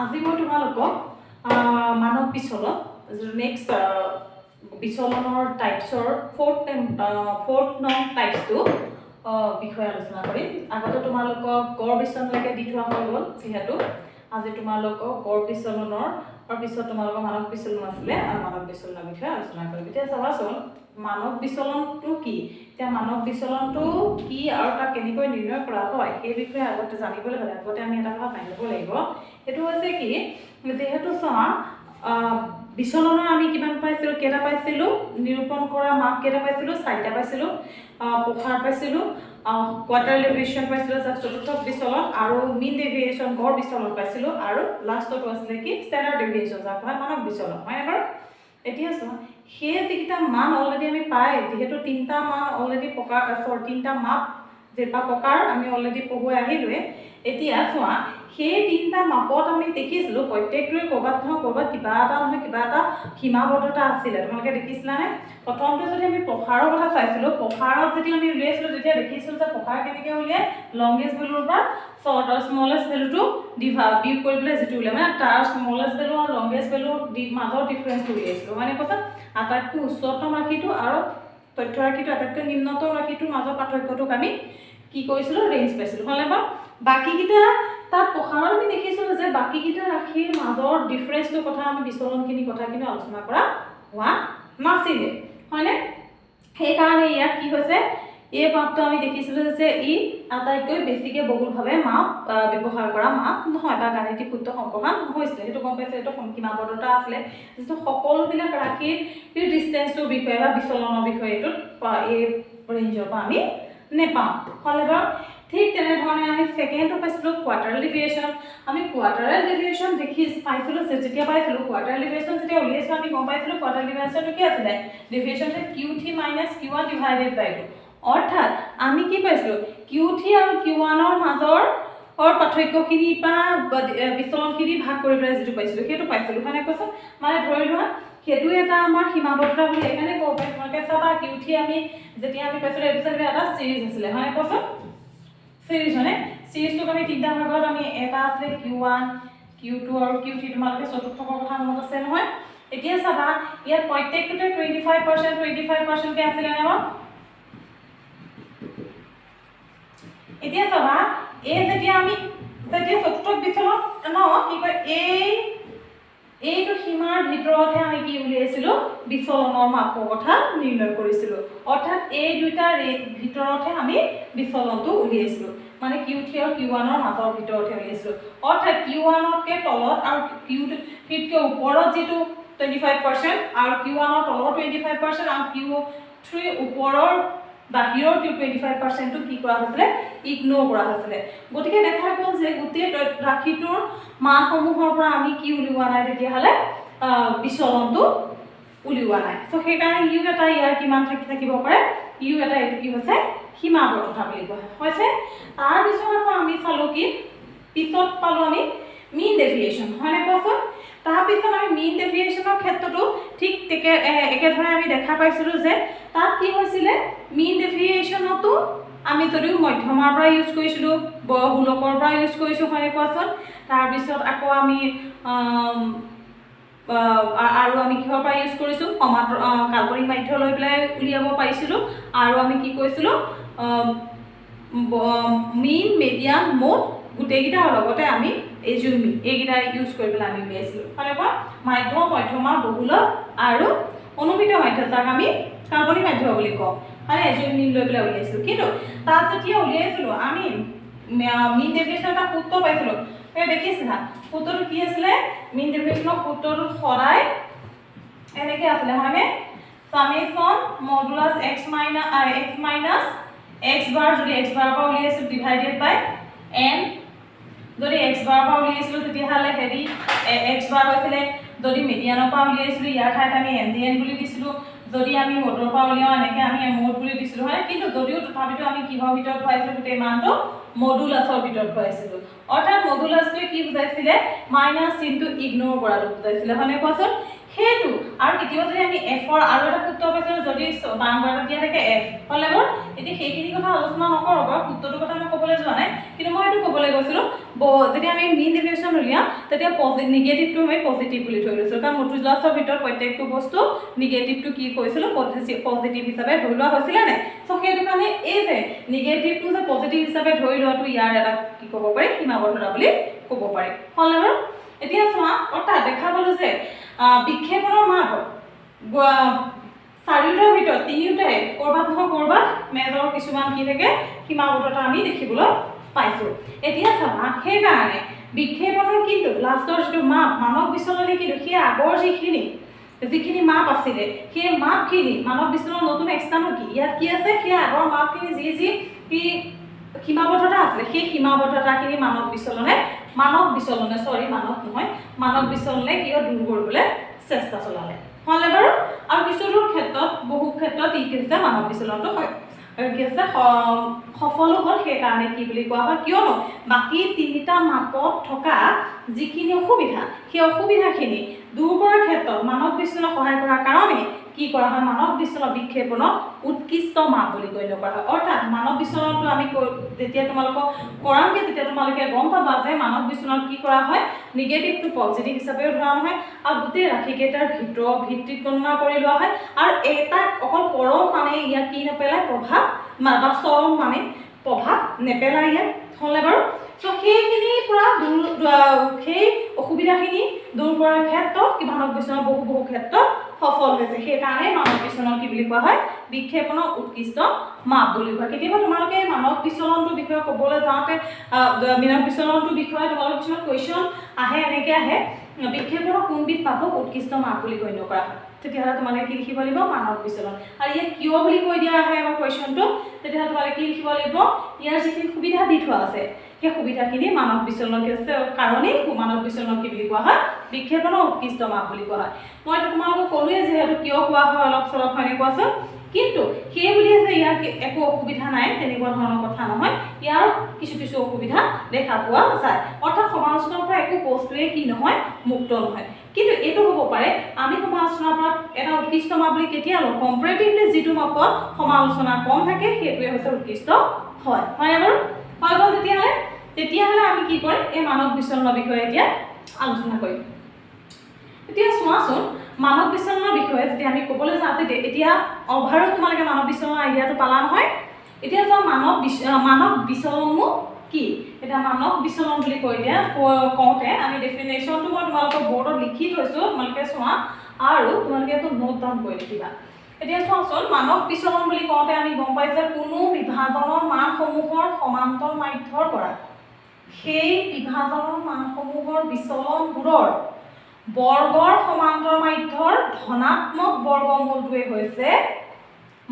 আজি মই তোমালোকক মানৱ বিচলন নেক্সট বিচলনৰ টাইপছৰ ফ'ৰ্থ নং টাইপছটো বিষয়ে আলোচনা কৰিম। আগতে তোমালোকক গড় বিচলনলৈকে দি থোৱা হৈ গ'ল, যিহেতু আজি তোমালোকক গড় বিচলনৰ পিছত তোমালোকৰ মানৱ বিচলন আছিলে আৰু মানৱ বিচলনৰ বিষয়ে আলোচনা কৰিম। এতিয়া চাবাচোন মানৱ বিচলনটো কি, এতিয়া মানৱ বিচলনটো কি আৰু তাক কেনেকৈ নিৰ্ণয় কৰা হয় সেই বিষয়ে আগতে জানিবলৈ হ'লে আগতে আমি এটা কথা জানিব লাগিব। সেইটো হৈছে কি, যিহেতু চোৱা বিচলনৰ আমি কিমান পাইছিলোঁ, কেইটা পাইছিলোঁ, নিৰূপণ কৰা মাপ কেইটা পাইছিলোঁ, 4টা পাইছিলোঁ, প্ৰসাৰ পাইছিলোঁ, কোৱাৰ্টাৰ ডেভিয়েশ্যন পাইছিলোঁ, চতুৰ্থ বিচলন আৰু মিন ডেভিয়েশ্যন গড় বিচলন পাইছিলোঁ, আৰু লাষ্টটো আছিলে কি ষ্টেণ্ডাৰ্ড ডেভিয়েশ্যন, যাক হয় মানৱ বিচলন, হয় বাৰু। এতিয়া চোৱা সেই যিকেইটা মান অলৰেডি আমি পাই, যিহেতু 3টা মান অলৰেডি তিনিটা মাপ বা প্ৰকাৰ আমি অলৰেডি পঢ়ুৱাই আহিলোৱে। এতিয়া চোৱা সেই 3টা মাপত আমি দেখিছিলোঁ প্ৰত্যেকটোৱে ক'ৰবাত নহয় ক'ৰবাত কিবা এটা নহয় কিবা এটা সীমাবদ্ধতা আছিলে, তোমালোকে দেখিছিলানে? প্ৰথমতে যদি আমি প্ৰসাৰৰ কথা চাইছিলোঁ, প্ৰসাৰত যেতিয়া আমি উলিয়াইছিলোঁ তেতিয়া দেখিছিলোঁ যে প্ৰসাৰ কেনেকৈ উলিয়াই লংগেষ্ট ভেলুৰ পৰা স্মলেষ্ট ভেলুটো বিয়োগ কৰি পেলাই যিটো উলিয়াই, মানে তাৰ স্মলেষ্ট ভেলু আৰু লংগেষ্ট ভেলুৰ মাজৰ ডিফাৰেঞ্চটো উলিয়াইছিলোঁ, মানে কৈছা আটাইতকৈ উচ্চতম ৰাশিটো আৰু তথ্য ৰাশিটো আটাইতকৈ নিম্নতম ৰাশিটোৰ মাজৰ পাৰ্থক্যটোক আমি কি কৰিছিলোঁ, ৰেঞ্জ পাইছিলোঁ, হ'লে বা বাকীকেইটা তাত প্ৰসাৰত আমি দেখিছিলোঁ যে বাকীকেইটা ৰাশিৰ মাজৰ ডিফাৰেঞ্চটোৰ কথা আমি বিচলনখিনি কথা কিন্তু আলোচনা কৰা হোৱা নাছিলে, হয়নে? সেইকাৰণে ইয়াত কি হৈছে, এই মাপটো আমি দেখিছিলোঁ যে ই আটাইতকৈ বেছিকৈ বহুলভাৱে মাপ ব্যৱহাৰ কৰা মাপ নহয় বা গাণিতিক সূত্ৰ সম্প্ৰসাৰণ হৈছিলে, সেইটো গম পাইছে। এইটো সীমাবদ্ধতা আছিলে, যিটো সকলোবিলাক ৰাশিৰ ডিষ্টেঞ্চটোৰ বিষয়ে বা বিচলনৰ বিষয়ে এইটোত এই ৰেঞ্জৰ পৰা আমি নেপাওঁ, হ'লে বাৰু। ঠিক তেনেধৰণে আমি ছেকেণ্ডটো পাইছিলোঁ কোৱাৰ্টাৰেল ডেভিয়েশ্যন। আমি কোৱাৰ্টাৰেল ডেভিয়েশ্যন পাইছিলোঁ যেতিয়া পাইছিলোঁ কোৱাৰ্টাৰেল ডেভিয়েশ্যন যেতিয়া উলিয়াইছিলোঁ আমি গম পাইছিলোঁ কোৱাৰ্টাৰেল ডেভিয়েশ্যনটো কি আছিলে, ডেভিয়েশ্যন Q3 - Q1 ডিভাইডেড বাই 2, অৰ্থাৎ আমি কি পাইছিলোঁ Q3 আৰু Q1ৰ মাজৰ পাৰ্থক্যখিনিৰ পৰা বিচলনখিনি ভাগ কৰি পেলাই যিটো পাইছিলোঁ সেইটো পাইছিলোঁ, হয়নে কৈছোঁ? মানে ধৰি লোৱা সেইটো এটা আমাৰ সীমাবদ্ধতা বুলি সেইকাৰণে ক'ব পাৰি। তোমালোকে চাবা Q3 আমি যেতিয়া আমি পাইছিলোঁ এইটো চাগে এটা চিৰিজ আছিলে, হয়নে কৈছোঁ? চিৰিজ হয়নে? চিৰিজটোক আমি 3টা ভাগত আমি এটা আছিলে Q1, Q2 আৰু Q3, তোমালোকে চতুৰ্থকৰ কথা মনত আছে নহয়? এতিয়া চাবা ইয়াত প্ৰত্যেকটোতে 25% আছিলে নে বাৰু? এতিয়া চাবা এই যেতিয়া চতুৰ্থ বিচলন কি কয় এইটো সীমাৰ ভিতৰতহে আমি কি উলিয়াইছিলোঁ, বিচলনৰ মাপৰ কথা নিৰ্ণয় কৰিছিলোঁ, অৰ্থাৎ এই দুইটাৰ ভিতৰতহে আমি বিচলনটো উলিয়াইছিলোঁ, মানে Q3 আৰু Q1ৰ মাজৰ ভিতৰতহে উলিয়াইছিলোঁ। অৰ্থাৎ Q1তকৈ তলত আৰু Q3তকৈ ওপৰত যিটো 25% আৰু Q1ৰ তলৰ 25% আৰু Q3 ওপৰৰ বাহিৰৰ 25%টো কি কৰা হৈছিলে, ইগনোৰ কৰা হৈছিলে। গতিকে দেখা গ'ল যে গোটেই ৰাশিটোৰ মানসমূহৰ পৰা আমি কি উলিওৱা নাই, তেতিয়াহ'লে বিচলনটো উলিওৱা নাই। চ' সেইকাৰণে ইউ এটা ইয়াৰ কিমান থাকিব পাৰে, ইউ এটা এইটো কি হৈছে সীমাবদ্ধতা বুলি কোৱা হৈছে। তাৰপিছত আকৌ আমি চালোঁ কি পিছত পালোঁ আমি মিন ডেভিয়েশ্যন, হয়নে কোৱাচোন? তাৰপিছত আমি মিন ডেভিয়েশ্যনৰ ক্ষেত্ৰতো ঠিক একেধৰণে আমি দেখা পাইছিলোঁ যে তাত কি হৈছিলে, মিন ডেভিয়েশ্যনতো আমি যদিও মধ্যমাৰ পৰা ইউজ কৰিছিলোঁ, গোলকৰ পৰা ইউজ কৰিছোঁ, হয়নে কোৱাচোন? তাৰপিছত আকৌ আমি আৰু আমি কিহৰ পৰা ইউজ কৰিছোঁ, কাল্পনিক মাধ্য লৈ পেলাই উলিয়াব পাৰিছিলোঁ, আৰু আমি কি কৰিছিলোঁ মিন, মেডিয়ান, মোড গোটেইকেইটাৰ লগতে আমি এজিউমিং এইকেইটা ইউজ কৰি পেলাই আমি উলিয়াইছিলোঁ, হয়নে কোৱা? মাধ্য, মধ্যমা, বহুলক আৰু অনুমিত মাধ্য, যাক আমি কাল্পনিক মাধ্য বুলি কওঁ, মানে এজিউমিং লৈ পেলাই উলিয়াইছিলোঁ। কিন্তু তাত যেতিয়া উলিয়াইছিলোঁ আমি মিন ডেভিয়েশ্যন এটা সূত্ৰ পাইছিলোঁ, দেখিছিলা সূত্ৰটো কি আছিলে, মিন ডেভিয়েশ্যনৰ সূত্ৰটো সদায় এনেকৈ আছিলে, হয়নে? সামেশ্যন মডুলাছ x মাইনাছ x বাৰ, যদি x বাৰৰ পৰা উলিয়াইছোঁ ডিভাইডেড বাই n, যদি x বাৰৰ পৰা উলিয়াইছিলোঁ তেতিয়াহ'লে হেৰি x বাৰ হৈছিলে, যদি মিডিয়ানৰ পৰা উলিয়াইছিলোঁ ইয়াৰ ঠাইত আমি MDN বুলি দিছিলোঁ, যদি আমি মডৰ পৰা উলিয়াওঁ এনেকৈ আমি মোড বুলি দিছিলোঁ, হয়। কিন্তু যদিও তথাপিতো আমি কিহৰ ভিতৰত ভৰাইছিলোঁ, গোটেই মানটো মডুলাছৰ ভিতৰত ভৰাইছিলোঁ, অৰ্থাৎ মডুলাছটোৱে কি বুজাইছিলে, মাইনাছ চিনটো ইগনোৰ কৰাটো বুজাইছিলে, হয়নে কোৱাচোন? সেইটো আৰু কেতিয়াবা যদি আমি এফৰ আৰু এটা সূত্ৰ পাইছো যদি বাৰম্বাৰ দিয়া থাকে এফ হলে বৰ এতিয়া সেইখিনি কথা আলোচনা নকৰো বাৰু সূত্ৰটোৰ কথা মই ক'বলৈ যোৱা নাই কিন্তু মই এইটো ক'বলৈ গৈছিলো যেতিয়া আমি মিন ডেফিনেশ্যন উলিয়াম তেতিয়া নিগেটিভটো আমি পজিটিভ বুলি ধৰি লৈছো কাৰণ মডুলাছৰ ভিতৰত প্ৰত্যেকটো বস্তু নিগেটিভটো কি কৈছিলো পজিটিভ হিচাপে ধৰি লোৱা হৈছিলে নে সো সেইটো কাৰণে এই যে নিগেটিভটো যে পজিটিভ হিচাপে ধৰি লোৱাটো ইয়াৰ এটা কি ক'ব পাৰি সীমাবদ্ধতা বুলি ক'ব পাৰি হলে বৰ এতিয়া চোৱা অৰ্থাৎ দেখা পালো যে বিক্ষেপণৰ মাপ চাৰিটাৰ ভিতৰত তিনিটাই কৰবাত নহয় কৰবাত মেজৰ কিছুমান কি থাকে সীমাবদ্ধতা আমি দেখিবলৈ পাইছো এতিয়া চাবা সেইকাৰণে বিক্ষেপণৰ কিন্তু লাষ্টৰ যিটো মাপ মানৱ বিচলনে কিন্তু সেই আগৰ যিখিনি মাপ আছিলে সেই মাপখিনি মানৱ বিচলনৰ নতুন এক্সটানো কি ইয়াত কি আছে সেই আগৰ মাপখিনি যি সীমাবদ্ধতা আছিলে সেই সীমাবদ্ধতাখিনি মানৱ বিচলনে কি দূৰ কৰিবলৈ চেষ্টা চলালে হলে বাৰু আৰু কিছুলোৰ ক্ষেত্ৰত বহু ক্ষেত্ৰত ই হৈছে মানৱ বিচলনটো হয় কি আছে সফল হ'ল সেইকাৰণে কি বুলি কোৱা হয় কিয়নো বাকী তিনিটা মাপত থকা যিখিনি অসুবিধা সেই অসুবিধাখিনি দূৰ কৰাৰ ক্ষেত্ৰত মানৱ বিচলনক সহায় কৰাৰ কাৰণে কি কৰা হয় মানৱ বিচলন বিক্ষেপণক উৎকৃষ্ট মাপ বুলি গণ্য কৰা হয় অৰ্থাৎ মানৱ বিচলনটো আমি যেতিয়া তোমালোকক কৰামগে তেতিয়া তোমালোকে গম পাবা যে মানৱ বিচলনত কি কৰা হয় নিগেটিভটো পজিটিভ হিচাপে ধৰা হয় আৰু গোটেই ৰাশিকেইটাৰ ভিত্তিত গণনা কৰি লোৱা হয় আৰু এটা অকল পৰম মানে ইয়াত কি নেপেলায় প্ৰভাৱ বা চৰম মানে প্ৰভাৱ নেপেলায় ইয়াত হলে বাৰু সো সেইখিনি পৰা সেই অসুবিধাখিনি দূৰ কৰাৰ ক্ষেত্ৰত মানৱ বিচলন বহু ক্ষেত্ৰত সফল হৈছে সেইকাৰণে মানৱ বিচলন কি বুলি কোৱা হয় বিক্ষেপণৰ উৎকৃষ্ট মাপ বুলি কোৱা কেতিয়াবা তোমালোকে মানৱ বিচলনটোৰ বিষয়ে ক'বলৈ যাওঁতে মানৱ বিচলনটোৰ বিষয়ে তোমালোকৰ কিছুমান কুৱেশ্যন আহে এনেকৈ আহে বিক্ষেপণৰ কোনবিধ মাপক উৎকৃষ্ট মাপ বুলি গণ্য কৰা হয় তেতিয়াহ'লে তোমালোকে কি লিখিব লাগিব মানৱ বিচলন আৰু ইয়াত কিয় বুলি কৈ দিয়া আহে আমাৰ কুৱেশ্যনটো তেতিয়াহ'লে তোমালোকে কি লিখিব লাগিব ইয়াৰ যিখিনি সুবিধা দি থোৱা আছে সেই সুবিধাখিনি মানৱ বিচলনৰ কাৰণেই মানৱ বিচলনক কি বুলি কোৱা হয় বিক্ষেপণৰ উৎকৃষ্ট মাপ বুলি কোৱা হয় মই তোমালোকক ক'লোৱে যিহেতু কিয় কোৱা হয় অলপ চলপ হয়নে কোৱাচোন কিন্তু সেই বুলিয়ে যে ইয়াৰ একো অসুবিধা নাই তেনেকুৱা ধৰণৰ কথা নহয় ইয়াৰ কিছু অসুবিধা দেখা পোৱা যায় অৰ্থাৎ সমালোচনাৰ পৰা একো বস্তুৱে কি নহয় মুক্ত নহয় কিন্তু এইটো হ'ব পাৰে আমি সমালোচনাৰ পৰা এটা উৎকৃষ্ট মাপ বুলি কেতিয়া লওঁ কম্পাৰেটিভলি যিটো মাপত সমালোচনা কম থাকে সেইটোৱে হৈছে উৎকৃষ্ট হয় বাৰু হৈ গ'ল তেতিয়াহ'লে আমি কি কৰিম এই মানৱ বিচলনৰ বিষয়ে এতিয়া আলোচনা কৰিম এতিয়া চোৱাচোন মানৱ বিচলনৰ বিষয়ে যেতিয়া আমি ক'বলৈ যাওঁ এতিয়া অভাৰো তোমালোকে মানৱ বিচলনৰ আইডিয়াটো পালা নহয় এতিয়া চোৱা মানৱ বিচলনো কি এটা মানৱ বিচলন বুলি কৈ দিয়া কওঁতে আমি ডেফিনেশ্যনটো মই তোমালোকৰ বৰ্ডত লিখি থৈছোঁ তোমালোকে চোৱা আৰু তোমালোকে এইটো নোট ডাউন কৰি লিখিবা এতিয়া চোৱাচোন মানৱ বিচলন বুলি কওঁতে আমি গম পাইছোঁ যে কোনো বিভাজনৰ মানসমূহৰ সমান্তৰ মাধ্যৰ পৰা সেই বিভাজনৰ মানসমূহৰ বিচলনবোৰৰ বৰ্গৰ সমান্তৰ মাধ্যৰ ধনাত্মক বৰ্গমূলটোৱে হৈছে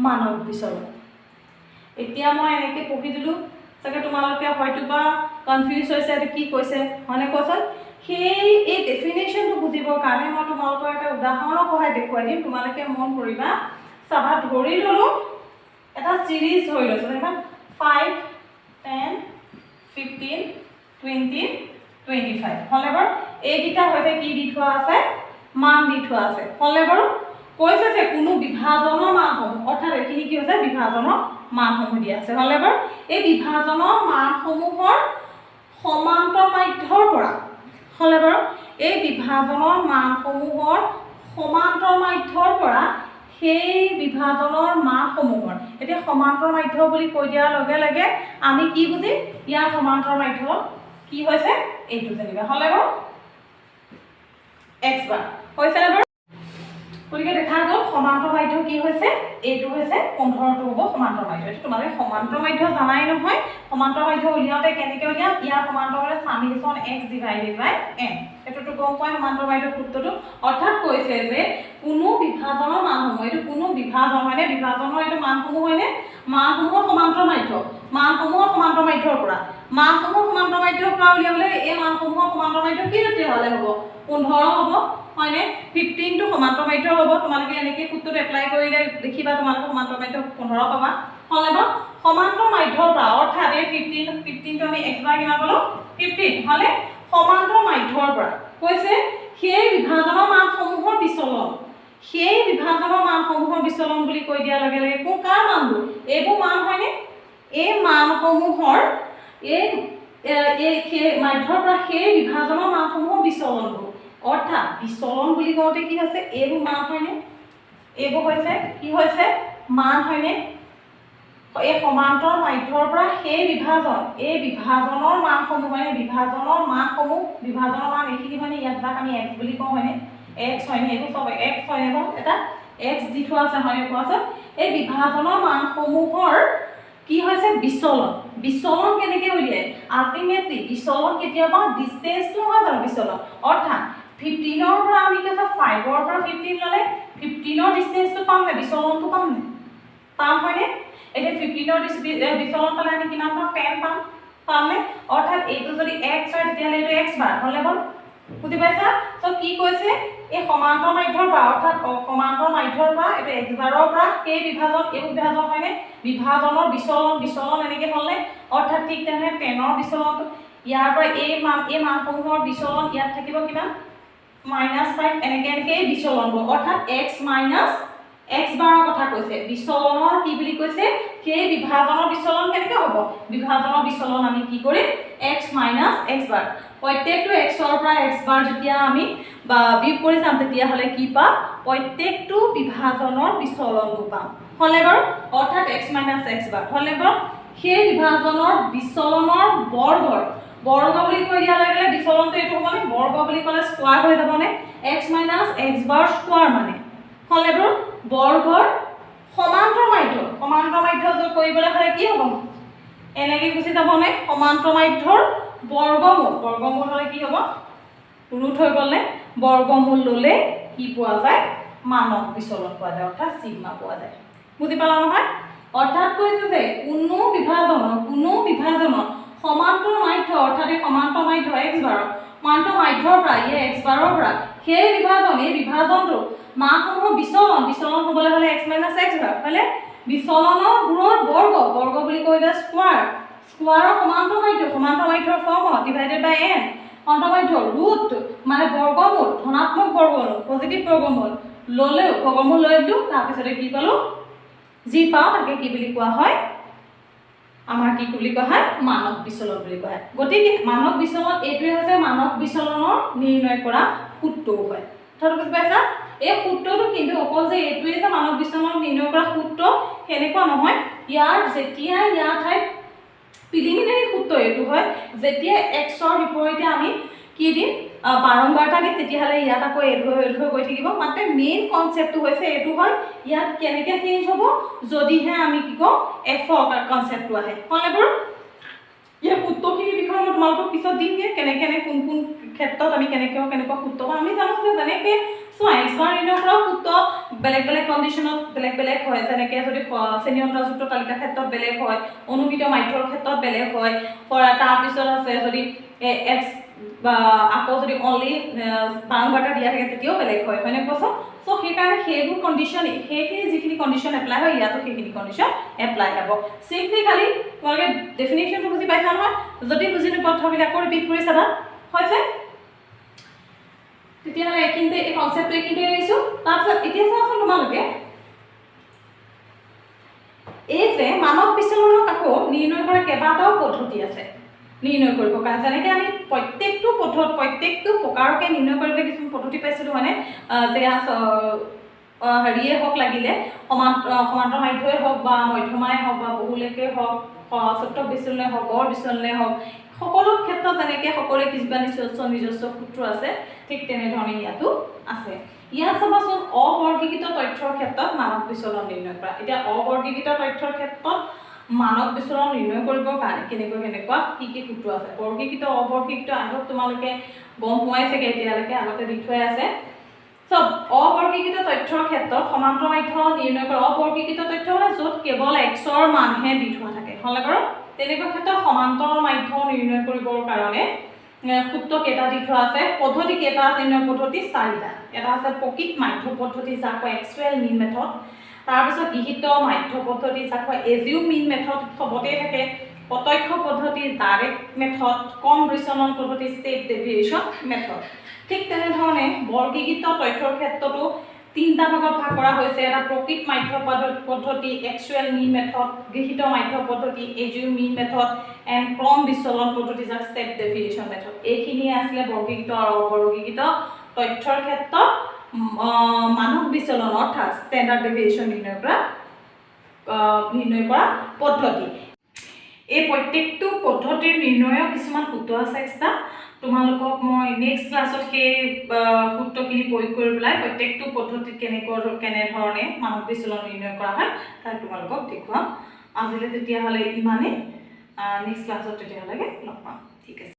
মানৱ বিচলন এতিয়া মই এনেকৈ পঢ়ি দিলোঁ চাগে তোমালোকে হয়তো বা কনফিউজ হৈছে এইটো কি কৈছে হয়নে কোৱাচোন এই ডেফিনেশ্যনটো বুজিবৰ কাৰণে মই তোমালোকৰ এটা উদাহৰণৰ সহায় দেখুৱাই দিম তোমালোকে মন কৰিবা চাবা ধৰি ল'লোঁ এটা চিৰিজ ধৰি লৈছোঁ যেনিবা 5 10 15 20 25 হলে বাৰু এইকেইটা হৈছে কি দি থোৱা আছে মান দি থোৱা আছে হলে বাৰু কৈছে যে কোনো বিভাজনৰ মানসমূহ অৰ্থাৎ এইখিনি কি হৈছে বিভাজনৰ মানসমূহ দিয়া আছে হলে বাৰু এই বিভাজনৰ মানসমূহৰ সমান্তৰ মাধ্যৰ পৰা হলে বাৰু এই বিভাজনৰ মানসমূহৰ সমান্তৰ মাধ্যৰ পৰা সেই বিভাজনৰ মানসমূহৰ এতিয়া সমান্তৰ মাধ্য বুলি কৈ দিয়াৰ লগে লগে আমি কি বুজিম ইয়াৰ সমান্তৰ মাধ্য কি হৈছে এইটো যেনিবা হলে বাৰু x বাৰ হৈছে না বাৰু গতিকে দেখা গ'ল সমান্তৰ মাধ্য কি হৈছে এইটো হৈছে 15টো হ'ব সমান্তৰ মাধ্য এইটো তোমালোকে সমান্তৰ মাধ্য জানাই নহয় সমান্তৰ মাধ্য উলিয়াওঁতে কেনেকৈ উলিয়াম ইয়াৰ সমান্তৰ হ'লে সামেশ্যন x ডিভাইডেড বাই n এইটোতো গম পাই সমান্তৰ মাধ্য সূত্ৰটো অৰ্থাৎ কৈছে যে কোনো বিভাজনৰ মানসমূহ এইটো কোনো বিভাজন হয়নে বিভাজনৰ এইটো মানসমূহ হয়নে মানসমূহৰ সমান্তৰ মাধ্য মানসমূহৰ সমান্তৰ মাধ্যৰ পৰা মানসমূহৰ সমান্তৰ মাধ্যৰ পৰা উলিয়াবলৈ এই মানসমূহৰ সমান্তৰ মাধ্য কি তেতিয়াহ'লে হ'ব 15 হ'ব হয়নে 15 টো সমান্তৰ মাধ্য হ'ব তোমালোকে এনেকৈ সূত্ৰটো এপ্লাই কৰিলে দেখিবা তোমালোকে সমান্তৰ মাধ্য 15 পাবা হলে বা সমান্তৰ মাধ্যৰ পৰা অৰ্থাৎ এই 15 টো আমি x বাৰ কিমান পালো 15 হলে সমান্তৰ মাধ্যৰ পৰা কৈছে সেই বিভাজনৰ মানসমূহৰ বিচলন বুলি কৈ দিয়াৰ লগে লগে কাৰ মানবোৰ এইবোৰ মান হয়নে এই মানসমূহৰ মাধ্যৰ পৰা সেই বিভাজনৰ মানসমূহৰ বিচলনবোৰ অৰ্থাৎ বিচলন বুলি কওঁতে কি হৈছে এইবোৰ মান হয়নে এইবোৰ হৈছে কি হৈছে মান হয়নে এই সমান্তৰ মাধ্যৰ পৰা সেই বিভাজনৰ মানসমূহ হয়নে বিভাজনৰ মান এইখিনি হয়নে ইয়াত যাক আমি x বুলি কওঁ হয়নে x হয়নে এইবোৰ চব x হয়নে বাৰু এটা x দি থোৱা আছে হয়নে কোৱাচোন এই বিভাজনৰ মানসমূহৰ কি হৈছে বিচলন কেনেকৈ উলিয়ায় আল্টিমেটলি বিচলন কেতিয়াবা ডিষ্টেন্সটো হয় জানো বিচলন অৰ্থাৎ 15 ৰ পৰা আমি কৈছা 5 ৰ পৰা 15 ললে 15 ৰ ডিষ্টেন্সটো পাম নে বিচলনটো পাম হয়নে এতিয়া 15 ৰ বিচলন পালে আমি কিমান পাম 10 পাম নে অৰ্থাৎ এইটো যদি x হয় তেতিয়াহ'লে এইটো x বাৰ হ'লে বল বুজি পাইছা সো কি কৈছে এই সমান্তৰ মাধ্যৰ পৰা অৰ্থাৎ সমান্তৰ মাধ্যৰ পৰা এইটো x বাৰৰ পৰা সেই বিভাজন হয়নে বিভাজনৰ বিচলন এনেকৈ হ'লে অৰ্থাৎ ঠিক তেনেকৈ 10 ৰ বিচলনটো ইয়াৰ পৰা এই মানসমূহৰ বিচলন ইয়াত থাকিব কিমান -5 এনেকৈ বিচলন হ'ব অৰ্থাৎ x - x বাৰৰ কথা কৈছে বিচলনৰ কি বুলি কৈছে সেই বিভাজনৰ বিচলন কেনেকৈ হ'ব বিভাজনৰ বিচলন আমি কি কৰিম x - x বাৰ প্ৰত্যেকটো x ৰ পৰা x বাৰ যেতিয়া আমি বিয়োগ কৰি যাম তেতিয়াহ'লে কি পাম প্ৰত্যেকটো বিভাজনৰ বিচলনটো পাম হ'লে বাৰু অৰ্থাৎ x - x বাৰ হ'লে বাৰু সেই বিভাজনৰ বিচলনৰ বৰ্গ বুলি কৈ দিয়াৰ লগে লগে বিচলনটো এইটো মানে বৰ্গ বুলি ক'লে স্কোৱাৰ হৈ যাবনে x - x বাৰ স্কোৱাৰ মানে হ'লে বাৰু বৰ্গৰ সমান্তৰ মাধ্য যোগ কৰিবলৈ হ'লে কি হ'ব এনেকৈ গুচি যাবনে সমান্তৰ মাধ্যৰ বৰ্গমূল হ'লে কি হ'ব ৰুট হৈ গ'লে বৰ্গমূল ল'লে কি পোৱা যায় মানক বিচলন পোৱা যায় অৰ্থাৎ সিগমা পোৱা যায় বুজি পালা নহয় অৰ্থাৎ কৈছে যে কোনো বিভাজনৰ সমান্তৰ মাধ্য অৰ্থাৎ এই সমান্তৰ মাধ্য x বাৰ সমান্তৰ মাধ্যৰ পৰা x বাৰৰ পৰা সেই বিভাজনটো মানসমূহৰ বিচলন হ'বলৈ হ'লে x - x বাৰ হ'লে বিচলনৰ গুণৰ বৰ্গ বুলি কৈ দিয়া স্কোৱাৰৰ সমান্তৰ মাধ্যৰ ফৰ্ম ডিভাইডেড বাই n সমান্তৰ মাধ্য ৰুট মানে বৰ্গমূল ধনাত্মক বৰ্গমূল পজিটিভ বৰ্গমূল বৰ্গমূল লৈ দিলোঁ তাৰপিছতে কি পালোঁ যি পাওঁ তাকে কি বুলি কোৱা হয় আমাৰ কি বুলি কোৱা হয় মানক বিচলন বুলি কোৱা হয় গতিকে মানক বিচলন এইটোৱে হৈছে মানক বিচলনৰ নিৰ্ণয় কৰা সূত্ৰও হয় কথাটো বুজি পাইছা এই সূত্ৰটো কিন্তু অকল যে এইটোৱে যে মানক বিচলন নিৰ্ণয় কৰা সূত্ৰ সেনেকুৱা নহয় যেতিয়া ইয়াৰ ঠাইত প্ৰিলিমিনাৰী সূত্ৰ এইটো হয় যেতিয়া x ৰ বিপৰীতে আমি কি দিম বাৰম্বাৰতা দিম তেতিয়াহ'লে ইয়াত আকৌ এইটো গৈ থাকিব মাত্ৰ মেইন কনচেপ্টটো হৈছে এইটো হয় ইয়াত কেনেকৈ চেঞ্জ হ'ব যদিহে আমি কি কওঁ f ৰ কনচেপ্টটো আহে হ'লে বাৰু ইয়াৰ সূত্ৰখিনিৰ বিষয়ে মই তোমালোকক পিছত দিমগৈ কেনেকৈ কোন ক্ষেত্ৰত আমি কেনেকুৱা সূত্ৰ আমি জানো যে যেনেকৈ চোৱা x বাৰ নিৰ্ণয় কৰা সূত্ৰ বেলেগ কণ্ডিশ্যনত বেলেগ হয় যেনেকৈ যদি শ্ৰেণী অন্তৰ্যুক্ত তালিকাৰ ক্ষেত্ৰত বেলেগ হয় অনুমিত মাধ্যৰ ক্ষেত্ৰত বেলেগ হয় তাৰপিছত আছে যদি x বা আকৌ যদি অনলি বাৰম্বাৰতা দিয়া থাকে তেতিয়াও বেলেগ হয়নে কোৱাচোন সো সেইকাৰণে সেইবোৰ কণ্ডিশ্যন সেইখিনি যিখিনি কণ্ডিশ্যন এপ্লাই হয় ইয়াতো সেইখিনি কণ্ডিশ্যন এপ্লাই হ'ব চিম্পলি খালি তোমালোকে ডেফিনেশ্যনটো বুজি পাইছা নহয় যদি বুজি নোপোৱা কথাবিলাক আকৌ ৰিপিট কৰি চাবা হৈছে তেতিয়াহ'লে এইখিনিতে এই কনচেপ্টটো এইখিনিতে এৰিছোঁ তাৰপিছত এতিয়া চাওঁচোন তোমালোকে এই যে মানক বিচলনক আকৌ নিৰ্ণয় কৰা কেইবাটাও পদ্ধতি আছে নিৰ্ণয় কৰিব কাৰণে যেনেকৈ আমি প্ৰত্যেকটো প্ৰকাৰকে নিৰ্ণয় কৰিবলৈ কিছুমান পদ্ধতি পাইছিলোঁ মানে যে হেৰিয়ে হওক লাগিলে সমান্তৰ মাধ্যই হওক বা মধ্যমাই হওক বা বহুলেকে হওক সূত্ৰ বিচলনে হওক গড় বিচলনে হওক সকলো ক্ষেত্ৰত যেনেকৈ সকলোৰে কিছুমান নিজস্ব সূত্ৰ আছে ঠিক তেনেধৰণে ইয়াতো আছে ইয়াত চাবাচোন অবৰ্গীকৃত তথ্যৰ ক্ষেত্ৰত মানক বিচলন নিৰ্ণয় কৰা এতিয়া অবৰ্গীকৃত তথ্যৰ ক্ষেত্ৰত মানক বিচলন নিৰ্ণয় কৰিবৰ কাৰণে কেনেকুৱা কি সূত্ৰ আছে বৰ্গীকৃত অবৰ্গীকৃত আগত তোমালোকে গম পোৱাই চাগে এতিয়ালৈকে আগতে দি থোৱাই আছে সব অবৰ্গীকৃত তথ্যৰ ক্ষেত্ৰত সমান্তৰ মাধ্য নিৰ্ণয় কৰা অবৰ্গীকৃত তথ্য মানে য'ত কেৱল x ৰ মানহে দি থোৱা থাকে হ'লে বাৰু তেনেকুৱা ক্ষেত্ৰত সমান্তৰ মাধ্য নিৰ্ণয় কৰিবৰ কাৰণে সূত্ৰ কেইটা দি থোৱা আছে পদ্ধতি কেইটা নিৰ্ণয় পদ্ধতি 4টা এটা আছে প্ৰকৃত মাধ্য পদ্ধতি যাক কয় এক্সুৱেল মিন মেথড তাৰপিছত গৃহীত মাধ্য পদ্ধতি যাক কয় এজিউম মিন মেথড সবতে থাকে প্ৰত্যক্ষ পদ্ধতি ডাইৰেক্ট মেথড কম বিচলন পদ্ধতি ষ্টেপ ডেভিয়েশ্যন মেথড ঠিক তেনেধৰণে বৰ্গীকৃত তথ্যৰ ক্ষেত্ৰতো তিনিটা ভাগত ভাগ কৰা হৈছে এটা প্ৰকৃত মাধ্য পদ্ধতি একচুৱেল মিন মেথড গৃহীত মাধ্য পদ্ধতি এজিউম মিন মেথড এণ্ড ক্ৰম বিচলন পদ্ধতি যাক ষ্টেপ ডেভিয়েশ্যন মেথড এইখিনিয়ে আছিলে বৰ্গীকৃত আৰু অবৰ্গীকৃত তথ্যৰ ক্ষেত্ৰত মানক বিচলন অৰ্থাৎ ষ্টেণ্ডাৰ্ড ডেভিয়েশ্যন নিৰ্ণয় কৰা পদ্ধতি এই প্ৰত্যেকটো পদ্ধতিৰ নিৰ্ণয়ৰ কিছুমান সূত্ৰ আছে এক্সট্ৰা তোমালোকক মই নেক্সট ক্লাছত সেই সূত্ৰখিনি প্ৰয়োগ কৰি পেলাই প্ৰত্যেকটো পদ্ধতিত কেনেধৰণে মানক বিচলন নিৰ্ণয় কৰা হয় তাক তোমালোকক দেখুৱাম আজিলৈ তেতিয়াহ'লে ইমানেই নেক্সট ক্লাছত তেতিয়াহ'লে লগ পাম ঠিক আছে